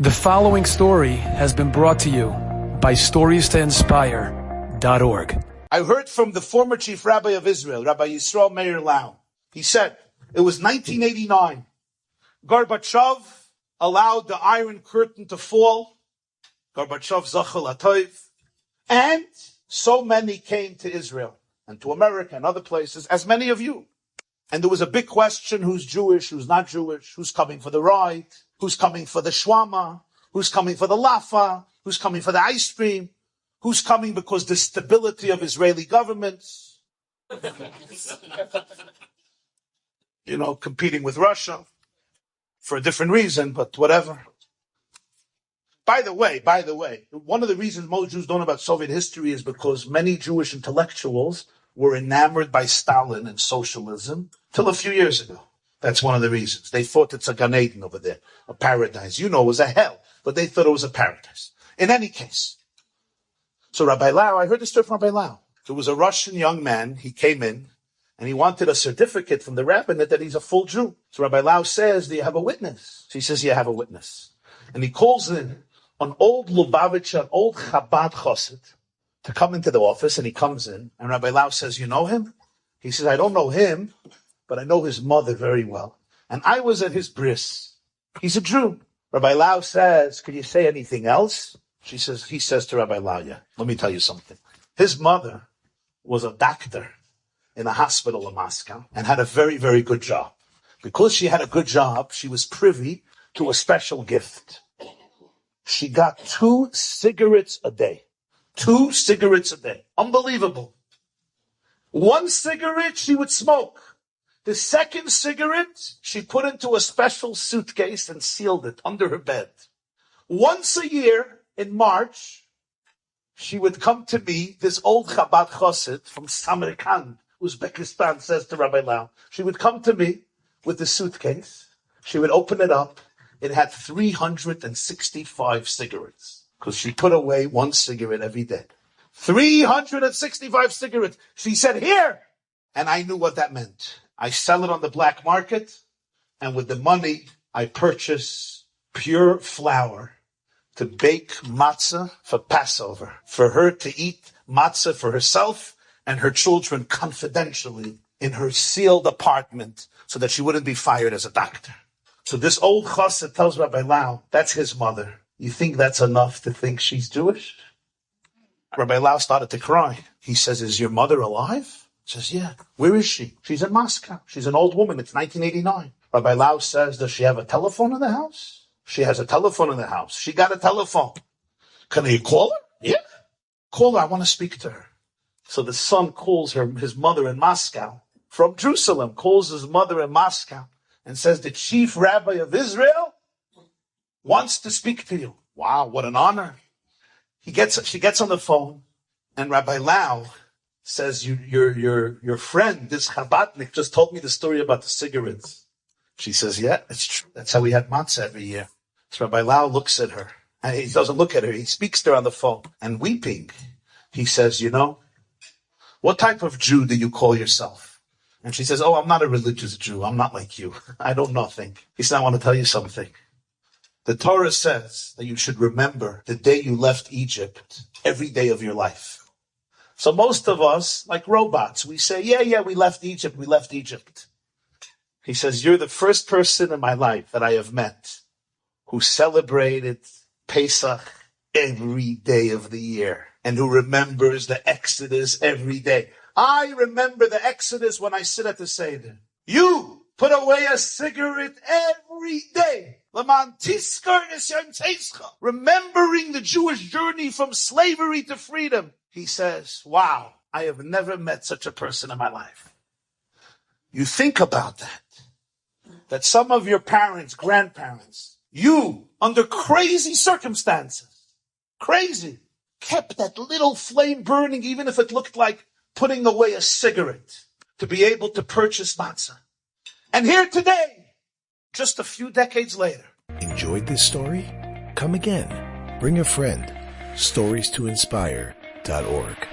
The following story has been brought to you by StoriesToInspire.org. I heard from the former chief rabbi of Israel, Rabbi Yisrael Meir Lau. He said, it was 1989. Gorbachev allowed the Iron Curtain to fall. Gorbachev Zachal Atoiv. And so many came to Israel and to America and other places, as many of you. And there was a big question, who's Jewish, who's not Jewish, who's coming for the ride, who's coming for the shwama, who's coming for the lafa, who's coming for the ice cream, who's coming because the stability of Israeli governments, competing with Russia for a different reason, but whatever. By the way, one of the reasons most Jews don't know about Soviet history is because many Jewish intellectuals were enamored by Stalin and socialism till a few years ago. That's one of the reasons. They thought it's a Gan Eden over there, a paradise. It was a hell, but they thought it was a paradise. In any case, so Rabbi Lau, I heard this story from Rabbi Lau. There was a Russian young man, he came in, and he wanted a certificate from the rabbinate that he's a full Jew. So Rabbi Lau says, do you have a witness? So he says, yeah, I have a witness. And he calls in an old Lubavitcher, an old Chabad Chassid, to come into the office, and he comes in, and Rabbi Lau says, you know him? He says, I don't know him, but I know his mother very well. And I was at his bris. He's a Jew. Rabbi Lau says, could you say anything else? He says to Rabbi Lau, yeah, let me tell you something. His mother was a doctor in a hospital in Moscow and had a very, very good job. Because she had a good job, she was privy to a special gift. She got 2 cigarettes a day. 2 cigarettes a day. Unbelievable. 1 cigarette she would smoke. The second cigarette she put into a special suitcase and sealed it under her bed. Once a year in March, she would come to me, this old Chabad Chassid from Samarkand, Uzbekistan, says to Rabbi Lau. She would come to me with the suitcase. She would open it up. It had 365 cigarettes because she put away 1 cigarette every day. 365 cigarettes. She said, here. And I knew what that meant. I sell it on the black market, and with the money, I purchase pure flour to bake matzah for Passover, for her to eat matzah for herself and her children confidentially in her sealed apartment so that she wouldn't be fired as a doctor. So this old chassid tells Rabbi Lau, that's his mother. You think that's enough to think she's Jewish? Rabbi Lau started to cry. He says, is your mother alive? Says, yeah. Where is she? She's in Moscow. She's an old woman. It's 1989. Rabbi Lau says, does she have a telephone in the house? She has a telephone in the house. She got a telephone. Can you call her? Yeah. Call her. I want to speak to her. So the son calls his mother in Moscow from Jerusalem, calls his mother in Moscow and says, the chief rabbi of Israel wants to speak to you. Wow, what an honor. She gets on the phone, and Rabbi Lau says, your friend, this Chabadnik, just told me the story about the cigarettes. She says, yeah, it's true. That's how we had matzah every year. So Rabbi Lau looks at her, and he doesn't look at her. He speaks to her on the phone, and weeping, he says, what type of Jew do you call yourself? And she says, I'm not a religious Jew. I'm not like you. I know nothing. He said, I want to tell you something. The Torah says that you should remember the day you left Egypt every day of your life. So most of us, like robots, we say, yeah, we left Egypt. He says, you're the first person in my life that I have met who celebrated Pesach every day of the year and who remembers the Exodus every day. I remember the Exodus when I sit at the Seder. You put away a cigarette every day. Remembering the Jewish journey from slavery to freedom. He says, wow, I have never met such a person in my life. You think about that some of your parents, grandparents, you, under crazy circumstances, kept that little flame burning, even if it looked like putting away a cigarette to be able to purchase matzah. And here today, just a few decades later. Enjoyed this story? Come again. Bring a friend. StoriesToInspire.org